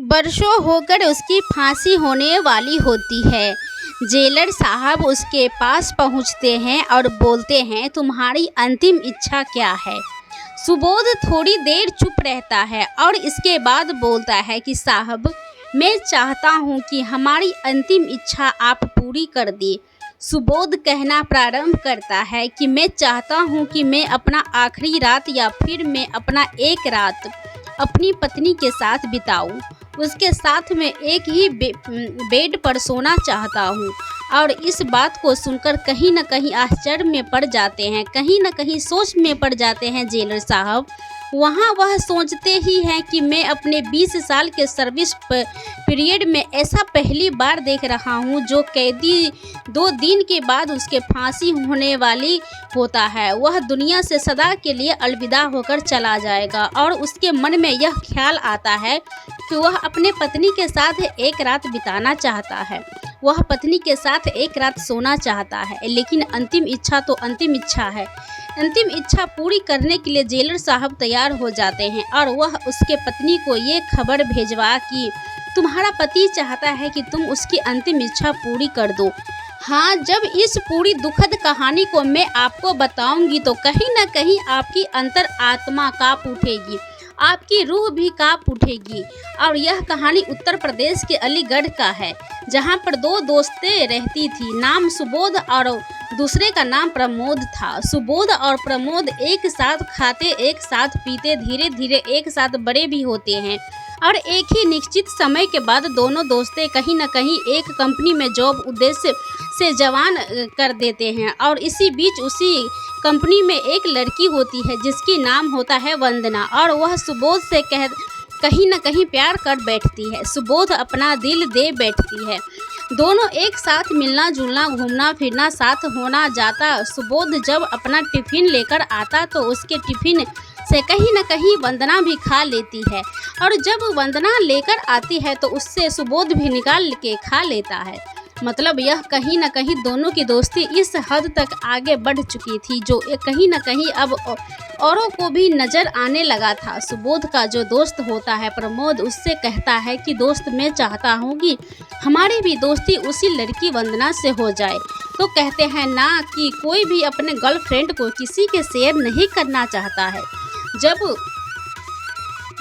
बरसों होकर उसकी फांसी होने वाली होती है। जेलर साहब उसके पास पहुंचते हैं और बोलते हैं, तुम्हारी अंतिम इच्छा क्या है। सुबोध थोड़ी देर चुप रहता है और इसके बाद बोलता है कि साहब, मैं चाहता हूं कि हमारी अंतिम इच्छा आप पूरी कर दें। सुबोध कहना प्रारंभ करता है कि मैं चाहता हूं कि मैं अपना आखिरी रात या फिर मैं अपना एक रात अपनी पत्नी के साथ बिताऊं। उसके साथ में एक ही बेड पर सोना चाहता हूं। और इस बात को सुनकर कहीं न कहीं आश्चर्य में पड़ जाते हैं, कहीं न कहीं सोच में पड़ जाते हैं जेलर साहब। वहाँ वह सोचते ही हैं कि मैं अपने 20 साल के सर्विस पीरियड में ऐसा पहली बार देख रहा हूँ जो कैदी 2 दिन के बाद उसके फांसी होने वाली होता है। वह दुनिया से सदा के लिए अलविदा होकर चला जाएगा और उसके मन में यह ख्याल आता है कि वह अपने पत्नी के साथ एक रात बिताना चाहता है, वह पत्नी के साथ एक रात सोना चाहता है। लेकिन अंतिम इच्छा तो अंतिम इच्छा है। अंतिम इच्छा पूरी करने के लिए जेलर साहब तैयार हो जाते हैं और वह उसके पत्नी को ये खबर भेजवा कि तुम्हारा पति चाहता है कि तुम उसकी अंतिम इच्छा पूरी कर दो। हाँ, जब इस पूरी दुखद कहानी को मैं आपको बताऊंगी तो कहीं न कहीं आपकी अंतर आत्मा कांप उठेगी, आपकी रूह भी कांप उठेगी। और यह कहानी उत्तर प्रदेश के अलीगढ़ का है, जहाँ पर 2 दोस्तें रहती थी। नाम सुबोध और दूसरे का नाम प्रमोद था। सुबोध और प्रमोद एक साथ खाते, एक साथ पीते, धीरे धीरे एक साथ बड़े भी होते हैं और एक ही निश्चित समय के बाद दोनों दोस्तें कहीं न कहीं एक कंपनी में जॉब उद्देश्य से जवान कर देते हैं। और इसी बीच उसी कंपनी में एक लड़की होती है जिसकी नाम होता है वंदना, और वह सुबोध से कहीं न कहीं प्यार कर बैठती है। सुबोध अपना दिल दे बैठती है। दोनों एक साथ मिलना जुलना, घूमना फिरना साथ होना जाता। सुबोध जब अपना टिफ़िन लेकर आता तो उसके टिफ़िन से कहीं न कहीं वंदना भी खा लेती है, और जब वंदना लेकर आती है तो उससे सुबोध भी निकाल के खा लेता है। मतलब यह कहीं न कहीं दोनों की दोस्ती इस हद तक आगे बढ़ चुकी थी जो कहीं न कहीं अब औरों को भी नज़र आने लगा था। सुबोध का जो दोस्त होता है प्रमोद, उससे कहता है कि दोस्त, मैं चाहता हूँ कि हमारी भी दोस्ती उसी लड़की वंदना से हो जाए। तो कहते हैं ना कि कोई भी अपने गर्लफ्रेंड को किसी के शेयर नहीं करना चाहता है।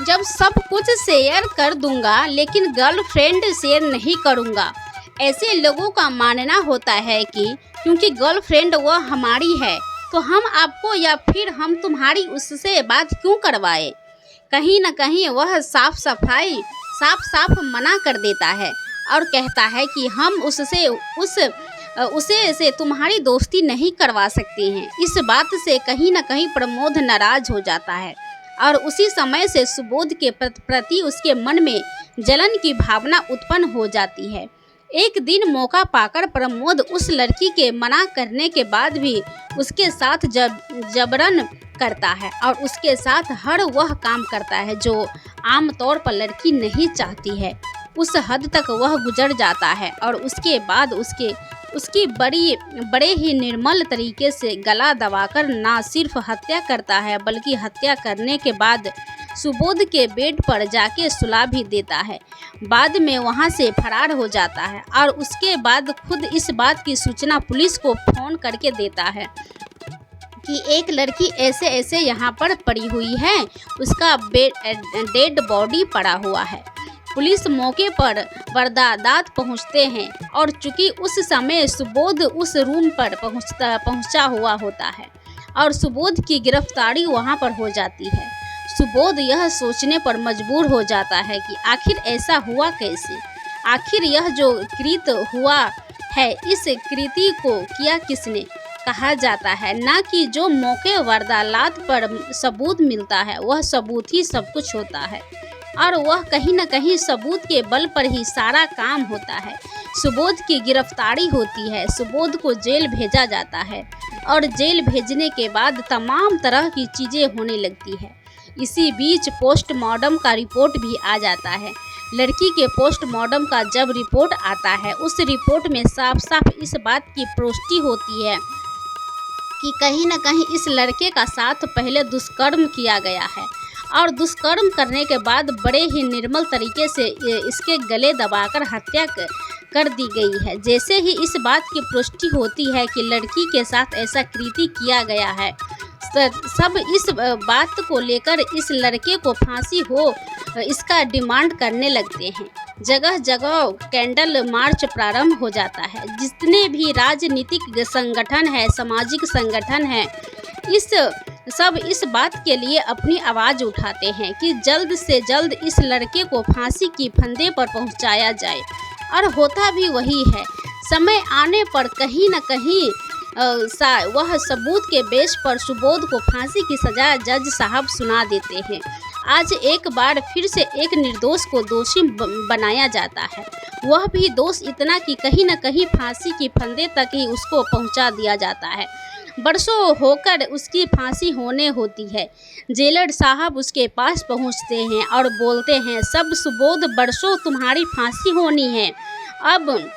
जब सब कुछ शेयर कर दूंगा लेकिन गर्लफ्रेंड शेयर नहीं करूंगा। ऐसे लोगों का मानना होता है कि क्योंकि गर्लफ्रेंड वह हमारी है तो हम आपको या फिर हम तुम्हारी उससे बात क्यों करवाए। कहीं न कहीं वह साफ साफ मना कर देता है और कहता है कि हम उसे से तुम्हारी दोस्ती नहीं करवा सकते हैं। इस बात से कहीं न कहीं प्रमोद नाराज हो जाता है और उसी समय से सुबोध के प्रति उसके मन में जलन की भावना उत्पन्न हो जाती है। एक दिन मौका पाकर प्रमोद उस लड़की के मना करने के बाद भी उसके साथ जबरन करता है और उसके साथ हर वह काम करता है जो आमतौर पर लड़की नहीं चाहती है। उस हद तक वह गुजर जाता है और उसके बाद उसकी बड़े ही निर्मल तरीके से गला दबाकर ना सिर्फ हत्या करता है बल्कि हत्या करने के बाद सुबोध के बेड पर जाके सुला भी देता है। बाद में वहां से फरार हो जाता है और उसके बाद खुद इस बात की सूचना पुलिस को फोन करके देता है कि एक लड़की ऐसे ऐसे यहाँ पर पड़ी हुई है, उसका डेड बॉडी पड़ा हुआ है। पुलिस मौके पर वारदात पहुँचते हैं और चूंकि उस समय सुबोध उस रूम पर पहुँचा हुआ होता है और सुबोध की गिरफ्तारी वहाँ पर हो जाती है। सुबोध यह सोचने पर मजबूर हो जाता है कि आखिर ऐसा हुआ कैसे, आखिर यह जो कृत्य हुआ है इस कृति को किया किसने। कहा जाता है ना कि जो मौके वारदात पर सबूत मिलता है वह सबूत ही सब कुछ होता है, और वह कहीं न कहीं सबूत के बल पर ही सारा काम होता है। सुबोध की गिरफ्तारी होती है, सुबोध को जेल भेजा जाता है और जेल भेजने के बाद तमाम तरह की चीज़ें होने लगती है। इसी बीच पोस्टमार्टम का रिपोर्ट भी आ जाता है। लड़की के पोस्टमार्टम का जब रिपोर्ट आता है उस रिपोर्ट में साफ साफ इस बात की पुष्टि होती है कि कहीं न कहीं इस लड़के का साथ पहले दुष्कर्म किया गया है और दुष्कर्म करने के बाद बड़े ही निर्मल तरीके से इसके गले दबाकर हत्या कर दी गई है। जैसे ही इस बात की पुष्टि होती है कि लड़की के साथ ऐसा कृत्य किया गया है, सब इस बात को लेकर इस लड़के को फांसी हो इसका डिमांड करने लगते हैं। जगह जगह कैंडल मार्च प्रारंभ हो जाता है। जितने भी राजनीतिक संगठन है, सामाजिक संगठन है, इस बात के लिए अपनी आवाज़ उठाते हैं कि जल्द से जल्द इस लड़के को फांसी की फंदे पर पहुंचाया जाए। और होता भी वही है। समय आने पर कहीं न कहीं वह सबूत के बेस पर सुबोध को फांसी की सज़ा जज साहब सुना देते हैं। आज एक बार फिर से एक निर्दोष को दोषी बनाया जाता है। वह भी दोष इतना कि कहीं न कहीं फांसी की फंदे तक ही उसको पहुंचा दिया जाता है। बरसों होकर उसकी फांसी होने होती है। जेलर साहब उसके पास पहुंचते हैं और बोलते हैं, सब सुबोध, बरसों तुम्हारी फांसी होनी है। अब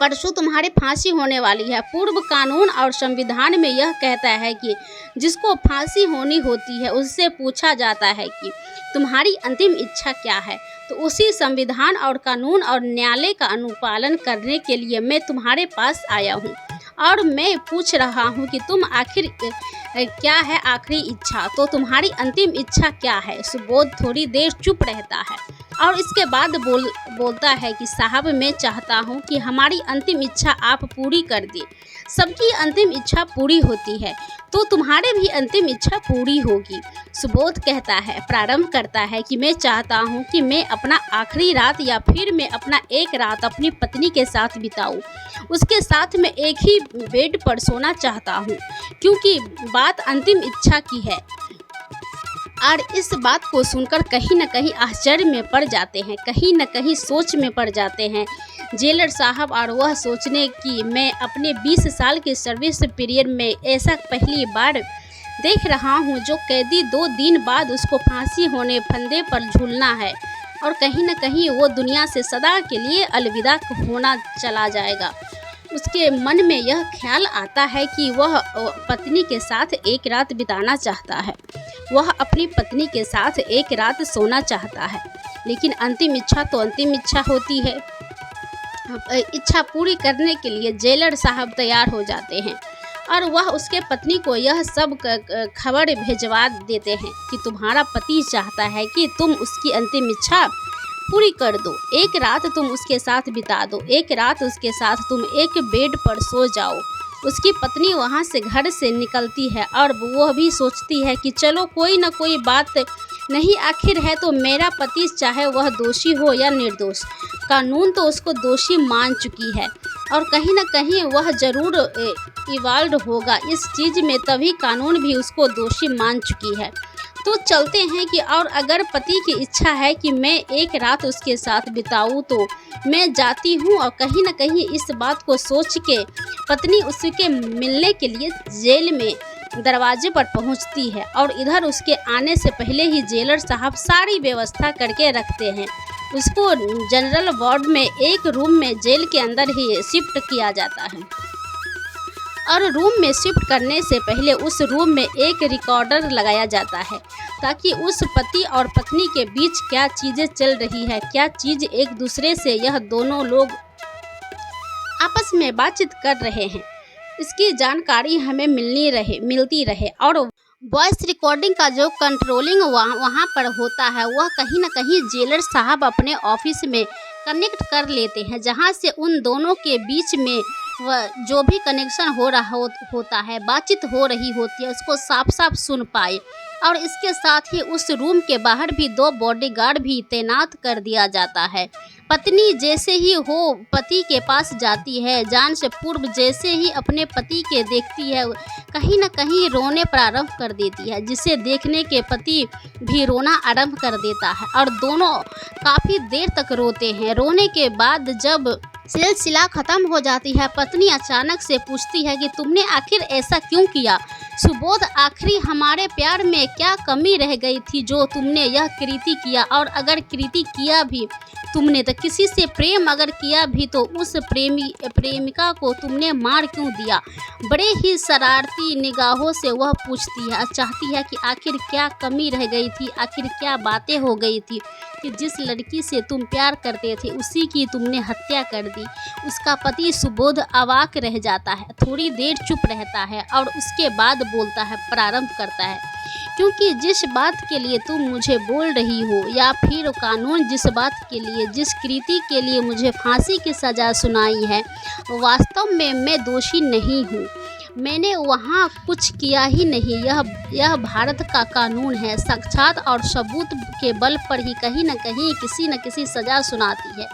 परसों तुम्हारी फांसी होने वाली है। पूर्व कानून और संविधान में यह कहता है कि जिसको फांसी होनी होती है उससे पूछा जाता है कि तुम्हारी अंतिम इच्छा क्या है। तो उसी संविधान और कानून और न्यायालय का अनुपालन करने के लिए मैं तुम्हारे पास आया हूँ और मैं पूछ रहा हूँ कि तुम आखिर क्या है आखिरी इच्छा, तो तुम्हारी अंतिम इच्छा क्या है। सुबोध थोड़ी देर चुप रहता है और इसके बाद बोलता है कि साहब, मैं चाहता हूँ कि हमारी अंतिम इच्छा आप पूरी कर दें। सबकी अंतिम इच्छा पूरी होती है तो तुम्हारे भी अंतिम इच्छा पूरी होगी। सुबोध प्रारंभ करता है कि मैं चाहता हूँ कि मैं अपना आखिरी रात या फिर मैं अपना एक रात अपनी पत्नी के साथ बिताऊँ। उसके साथ मैं एक ही बेड पर सोना चाहता हूँ, क्योंकि बात अंतिम इच्छा की है। और इस बात को सुनकर कहीं न कहीं आश्चर्य में पड़ जाते हैं, कहीं न कहीं सोच में पड़ जाते हैं जेलर साहब। और वह सोचने की मैं अपने 20 साल के सर्विस पीरियड में ऐसा पहली बार देख रहा हूँ जो कैदी 2 दिन बाद उसको फांसी होने फंदे पर झूलना है और कहीं न कहीं वो दुनिया से सदा के लिए अलविदा होना चला जाएगा। उसके मन में यह ख्याल आता है कि वह पत्नी के साथ एक रात बिताना चाहता है, वह अपनी पत्नी के साथ एक रात सोना चाहता है। लेकिन अंतिम इच्छा तो अंतिम इच्छा होती है। इच्छा पूरी करने के लिए जेलर साहब तैयार हो जाते हैं और वह उसके पत्नी को यह सब खबर भिजवा देते हैं कि तुम्हारा पति चाहता है कि तुम उसकी अंतिम इच्छा पूरी कर दो। एक रात तुम उसके साथ बिता दो, एक रात उसके साथ तुम एक बेड पर सो जाओ। उसकी पत्नी वहाँ से घर से निकलती है और वह भी सोचती है कि चलो कोई ना कोई बात नहीं, आखिर है तो मेरा पति, चाहे वह दोषी हो या निर्दोष, कानून तो उसको दोषी मान चुकी है और कहीं ना कहीं वह ज़रूर इवाल्व होगा इस चीज़ में, तभी कानून भी उसको दोषी मान चुकी है। तो चलते हैं कि और अगर पति की इच्छा है कि मैं एक रात उसके साथ बिताऊं तो मैं जाती हूं। और कहीं ना कहीं इस बात को सोच के पत्नी उसके मिलने के लिए जेल में दरवाजे पर पहुंचती है और इधर उसके आने से पहले ही जेलर साहब सारी व्यवस्था करके रखते हैं। उसको जनरल वार्ड में एक रूम में जेल के अंदर ही शिफ्ट किया जाता है और रूम में शिफ्ट करने से पहले उस रूम में एक रिकॉर्डर लगाया जाता है ताकि उस पति और पत्नी के बीच क्या चीज़ें चल रही है, क्या चीज़ एक दूसरे से यह दोनों लोग आपस में बातचीत कर रहे हैं, इसकी जानकारी हमें मिलती रहे। और वॉइस रिकॉर्डिंग का जो कंट्रोलिंग वहाँ पर होता है वह कहीं ना कहीं जेलर साहब अपने ऑफिस में कनेक्ट कर लेते हैं, जहाँ से उन दोनों के बीच में वह जो भी कनेक्शन हो रहा होता है, बातचीत हो रही होती है, उसको साफ साफ सुन पाए। और इसके साथ ही उस रूम के बाहर भी 2 बॉडीगार्ड भी तैनात कर दिया जाता है। पत्नी जैसे ही हो पति के पास जाती है, जान से पूर्व जैसे ही अपने पति के देखती है, कहीं ना कहीं रोने प्रारंभ कर देती है, जिसे देखने के पति भी रोना आरंभ कर देता है और दोनों काफ़ी देर तक रोते हैं। रोने के बाद जब सिलसिला ख़त्म हो जाती है, पत्नी अचानक से पूछती है कि तुमने आखिर ऐसा क्यों किया। सुबोध, आखिरी हमारे प्यार में क्या कमी रह गई थी जो तुमने यह कृति किया? और अगर कृति किया भी तुमने तो किसी से प्रेम अगर किया भी तो उस प्रेमिका को तुमने मार क्यों दिया? बड़े ही शरारती निगाहों से वह पूछती है, चाहती है कि आखिर क्या कमी रह गई थी, आखिर क्या बातें हो गई थी कि जिस लड़की से तुम प्यार करते थे उसी की तुमने हत्या कर दी। उसका पति सुबोध अवाक रह जाता है, थोड़ी देर चुप रहता है और उसके बाद बोलता है, प्रारंभ करता है, क्योंकि जिस बात के लिए तुम मुझे बोल रही हो या फिर कानून जिस बात के लिए, जिस कृति के लिए मुझे फांसी की सज़ा सुनाई है, वास्तव में मैं दोषी नहीं हूँ। मैंने वहाँ कुछ किया ही नहीं। यह भारत का कानून है, साक्षात और सबूत के बल पर ही कहीं न कहीं किसी न किसी सज़ा सुनाती है।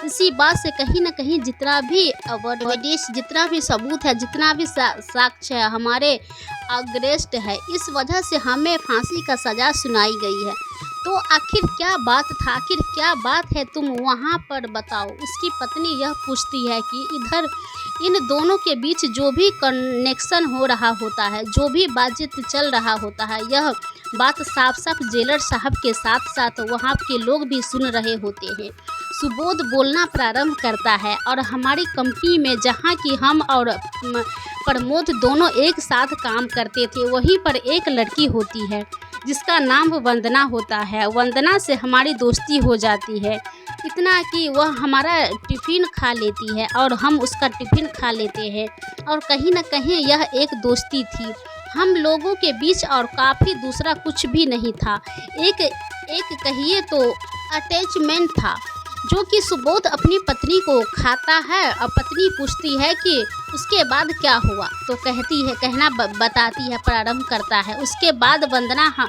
इसी बात से कहीं न कहीं जितना भी एविडेंस, जितना भी सबूत है, जितना भी साक्ष्य है हमारे अग्रेस्ट है, इस वजह से हमें फांसी का सज़ा सुनाई गई है। तो आखिर क्या बात था, आखिर क्या बात है, तुम वहाँ पर बताओ। उसकी पत्नी यह पूछती है कि इधर इन दोनों के बीच जो भी कनेक्शन हो रहा होता है, जो भी बातचीत चल रहा होता है, यह बात साफ साफ जेलर साहब के साथ साथ वहाँ के लोग भी सुन रहे होते हैं। सुबोध बोलना प्रारंभ करता है, और हमारी कंपनी में जहाँ की हम और प्रमोद दोनों एक साथ काम करते थे, वहीं पर एक लड़की होती है जिसका नाम वंदना होता है। वंदना से हमारी दोस्ती हो जाती है, इतना कि वह हमारा टिफ़िन खा लेती है और हम उसका टिफ़िन खा लेते हैं, और कहीं न कहीं यह एक दोस्ती थी हम लोगों के बीच, और काफ़ी दूसरा कुछ भी नहीं था। एक कहिए तो अटैचमेंट था, जो कि सुबोध अपनी पत्नी को खाता है, और पत्नी पूछती है कि उसके बाद क्या हुआ, तो बताती है, प्रारंभ करता है। उसके बाद वंदना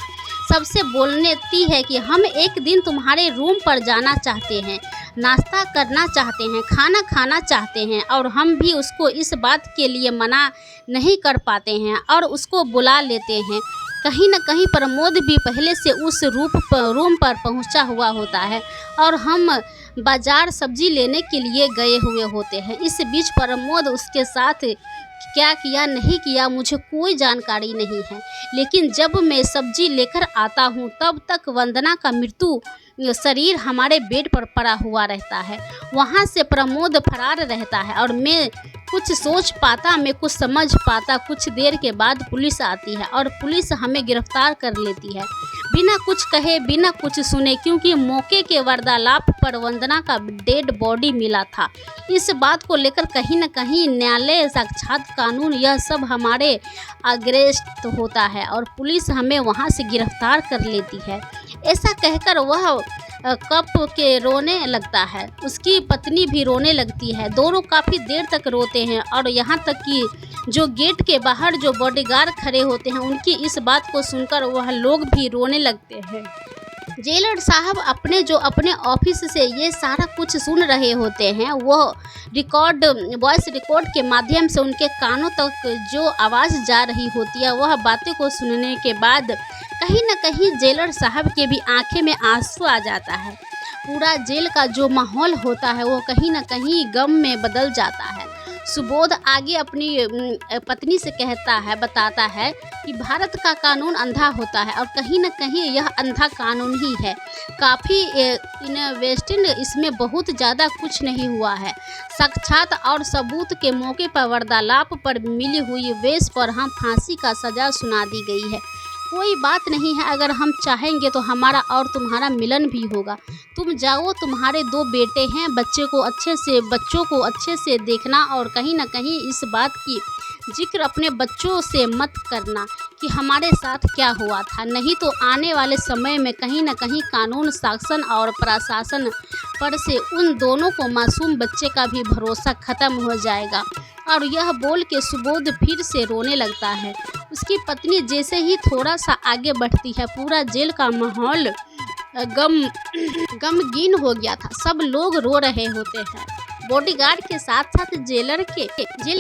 सबसे बोलती है कि हम एक दिन तुम्हारे रूम पर जाना चाहते हैं, नाश्ता करना चाहते हैं, खाना खाना चाहते हैं, और हम भी उसको इस बात के लिए मना नहीं कर पाते हैं और उसको बुला लेते हैं। कहीं न कहीं प्रमोद भी पहले से उस रूम पर पहुंचा हुआ होता है, और हम बाज़ार सब्जी लेने के लिए गए हुए होते हैं। इस बीच प्रमोद उसके साथ क्या किया नहीं किया मुझे कोई जानकारी नहीं है, लेकिन जब मैं सब्जी लेकर आता हूँ तब तक वंदना का मृत्यु शरीर हमारे बेड पर पड़ा हुआ रहता है। वहाँ से प्रमोद फरार रहता है, और मैं कुछ सोच पाता, मैं कुछ समझ पाता। कुछ देर के बाद पुलिस आती है और पुलिस हमें गिरफ्तार कर लेती है, बिना कुछ कहे, बिना कुछ सुने, क्योंकि मौके के वार्तालाप पर वंदना का डेड बॉडी मिला था। इस बात को लेकर कहीं न कहीं न्यायालय, साक्षात कानून, यह सब हमारे अग्रेस्ट होता है और पुलिस हमें वहाँ से गिरफ्तार कर लेती है। ऐसा कहकर वह कप के रोने लगता है, उसकी पत्नी भी रोने लगती है। दोनों काफ़ी देर तक रोते हैं, और यहाँ तक कि जो गेट के बाहर जो बॉडीगार्ड खड़े होते हैं उनकी इस बात को सुनकर वह लोग भी रोने लगते हैं। जेलर साहब अपने ऑफिस से ये सारा कुछ सुन रहे होते हैं, वो वॉइस रिकॉर्ड के माध्यम से उनके कानों तक जो आवाज़ जा रही होती है, वह बातें को सुनने के बाद कहीं न कहीं जेलर साहब के भी आंखें में आंसू आ जाता है। पूरा जेल का जो माहौल होता है वो कहीं न कहीं गम में बदल जाता है। सुबोध आगे अपनी पत्नी से बताता है कि भारत का कानून अंधा होता है, और कहीं न कहीं यह अंधा कानून ही है। काफ़ी इन्वेस्टिंग इसमें बहुत ज़्यादा कुछ नहीं हुआ है। साक्षात और सबूत के मौके पर वार्तालाप पर मिली हुई बेस पर हम फांसी का सज़ा सुना दी गई है। कोई बात नहीं है, अगर हम चाहेंगे तो हमारा और तुम्हारा मिलन भी होगा। तुम जाओ, तुम्हारे 2 बेटे हैं, बच्चों को अच्छे से देखना, और कहीं ना कहीं इस बात की जिक्र अपने बच्चों से मत करना कि हमारे साथ क्या हुआ था, नहीं तो आने वाले समय में कहीं ना कहीं कानून, शासन और प्रशासन पर से उन दोनों को मासूम बच्चे का भी भरोसा ख़त्म हो जाएगा। और यह बोल के सुबोध फिर से रोने लगता है। उसकी पत्नी जैसे ही थोड़ा सा आगे बढ़ती है, पूरा जेल का माहौल गमगीन हो गया था। सब लोग रो रहे होते हैं, बॉडीगार्ड के साथ साथ जेल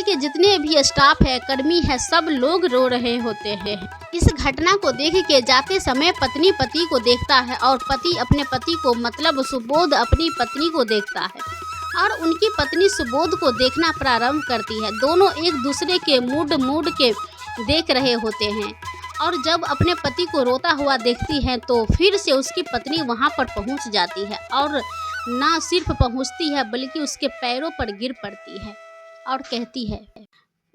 के जितने भी स्टाफ है, कर्मी है, सब लोग रो रहे होते हैं। इस घटना को देख के जाते समय पत्नी पति को देखता है, और पति अपने पति को, मतलब सुबोध अपनी पत्नी को देखता है, और उनकी पत्नी सुबोध को देखना प्रारंभ करती है। दोनों एक दूसरे के मूड के देख रहे होते हैं और जब अपने पति को रोता हुआ देखती है तो फिर से उसकी पत्नी वहाँ पर पहुँच जाती है और ना सिर्फ पहुँचती है बल्कि उसके पैरों पर गिर पड़ती है और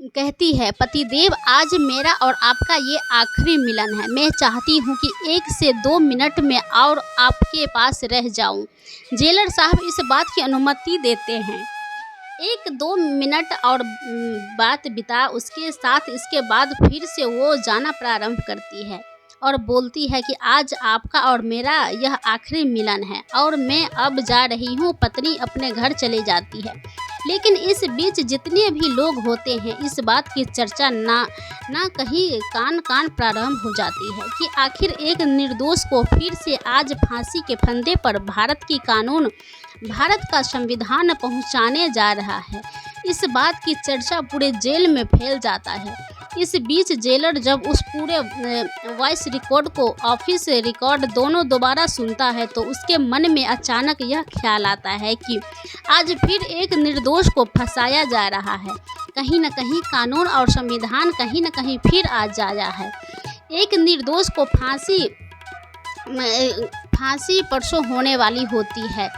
कहती है पतिदेव, आज मेरा और आपका ये आखिरी मिलन है। मैं चाहती हूँ कि 1 से 2 मिनट में और आपके पास रह जाऊँ। जेलर साहब इस बात की अनुमति देते हैं। 1-2 मिनट और बात बिता उसके साथ, इसके बाद फिर से वो जाना प्रारंभ करती है और बोलती है कि आज आपका और मेरा यह आखिरी मिलन है और मैं अब जा रही हूँ। पत्नी अपने घर चली जाती है, लेकिन इस बीच जितने भी लोग होते हैं इस बात की चर्चा ना कहीं कान प्रारंभ हो जाती है कि आखिर एक निर्दोष को फिर से आज फांसी के फंदे पर भारत का संविधान पहुंचाने जा रहा है। इस बात की चर्चा पूरे जेल में फैल जाता है। इस बीच जेलर जब उस पूरे वॉइस रिकॉर्ड को ऑफिस रिकॉर्ड दोनों दोबारा सुनता है तो उसके मन में अचानक यह ख्याल आता है कि आज फिर एक निर्दोष को फंसाया जा रहा है। कहीं न कहीं कानून और संविधान कहीं न कहीं फिर आज आया है। एक निर्दोष को फांसी परसों होने वाली होती है।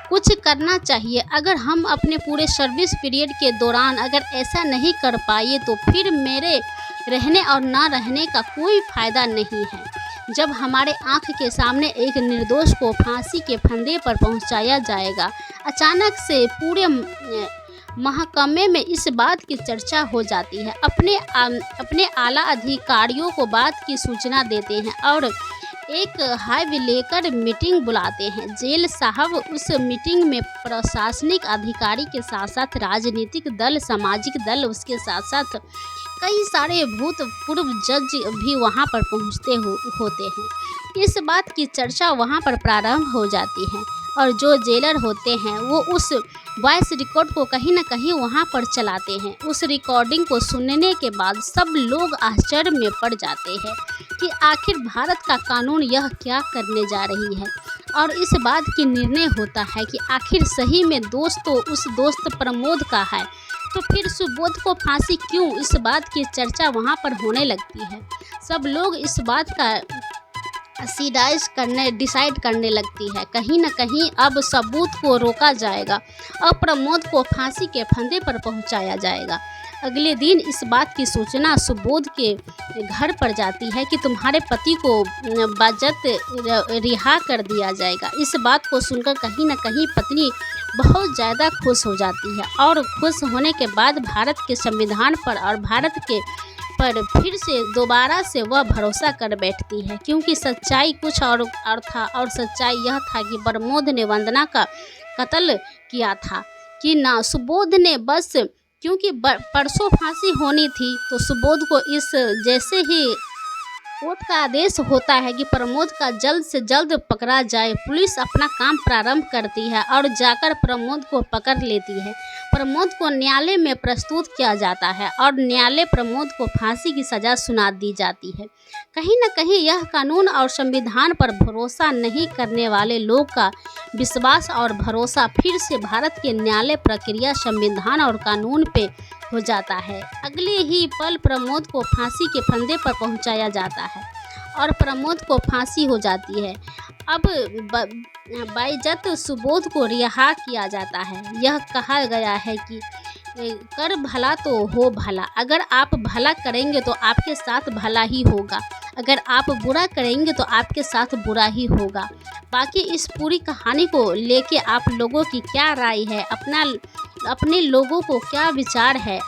कुछ करना चाहिए। अगर हम अपने पूरे सर्विस पीरियड के दौरान अगर ऐसा नहीं कर पाए तो फिर मेरे रहने और ना रहने का कोई फ़ायदा नहीं है। जब हमारे आँख के सामने एक निर्दोष को फांसी के फंदे पर पहुंचाया जाएगा। अचानक से पूरे महकमे में इस बात की चर्चा हो जाती है। अपने आला अधिकारियों को बात की सूचना देते हैं और एक हाईवे लेकर मीटिंग बुलाते हैं। जेल साहब उस मीटिंग में प्रशासनिक अधिकारी के साथ साथ राजनीतिक दल, सामाजिक दल, उसके साथ साथ कई सारे भूतपूर्व जज भी वहां पर पहुंचते होते हैं। इस बात की चर्चा वहां पर प्रारंभ हो जाती है और जो जेलर होते हैं वो उस वॉइस रिकॉर्ड को कहीं ना कहीं वहां पर चलाते हैं। उस रिकॉर्डिंग को सुनने के बाद सब लोग आश्चर्य में पड़ जाते हैं कि आखिर भारत का कानून यह क्या करने जा रही है और इस बात की निर्णय होता है कि आखिर सही में दोस्त तो उस दोस्त प्रमोद का है, तो फिर सुबोध को फांसी क्यों? इस बात की चर्चा वहाँ पर होने लगती है। सब लोग इस बात का डिसाइड करने लगती है। कहीं न कहीं अब सबूत को रोका जाएगा और प्रमोद को फांसी के फंदे पर पहुंचाया जाएगा। अगले दिन इस बात की सूचना सुबोध के घर पर जाती है कि तुम्हारे पति को बाजत रिहा कर दिया जाएगा। इस बात को सुनकर कहीं न कहीं पत्नी बहुत ज़्यादा खुश हो जाती है और खुश होने के बाद भारत के संविधान पर फिर से दोबारा से वह भरोसा कर बैठती है, क्योंकि सच्चाई कुछ और था और सच्चाई यह था कि प्रमोद ने वंदना का कत्ल किया था कि ना सुबोध ने। बस क्योंकि परसों फांसी होनी थी तो सुबोध को जैसे ही कोर्ट का आदेश होता है कि प्रमोद का जल्द से जल्द पकड़ा जाए, पुलिस अपना काम प्रारंभ करती है और जाकर प्रमोद को पकड़ लेती है। प्रमोद को न्यायालय में प्रस्तुत किया जाता है और न्यायालय प्रमोद को फांसी की सज़ा सुना दी जाती है। कहीं न कहीं यह कानून और संविधान पर भरोसा नहीं करने वाले लोग का विश्वास और भरोसा फिर से भारत के न्यायालय प्रक्रिया, संविधान और कानून पे हो जाता है। अगले ही पल प्रमोद को फांसी के फंदे पर पहुंचाया जाता है और प्रमोद को फांसी हो जाती है। अब बाइज्जत सुबोध को रिहा किया जाता है। यह कहा गया है कि कर भला तो हो भला। अगर आप भला करेंगे तो आपके साथ भला ही होगा, अगर आप बुरा करेंगे तो आपके साथ बुरा ही होगा। बाकी इस पूरी कहानी को लेके आप लोगों की क्या राय है, अपने लोगों को क्या विचार है,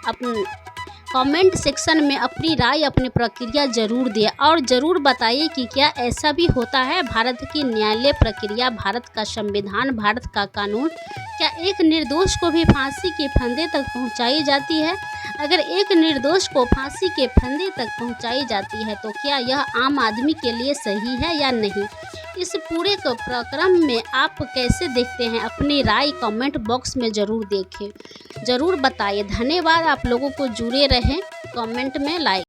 कमेंट सेक्शन में अपनी राय, अपनी प्रक्रिया ज़रूर दें और ज़रूर बताइए कि क्या ऐसा भी होता है। भारत की न्यायालय प्रक्रिया, भारत का संविधान, भारत का कानून, क्या एक निर्दोष को भी फांसी के फंदे तक पहुंचाई जाती है? अगर एक निर्दोष को फांसी के फंदे तक पहुंचाई जाती है तो क्या यह आम आदमी के लिए सही है या नहीं? इस पूरे प्रक्रम में आप कैसे देखते हैं? अपनी राय कमेंट बॉक्स में ज़रूर बताइए। धन्यवाद। आप लोगों को जुड़े रहें, कमेंट में लाइक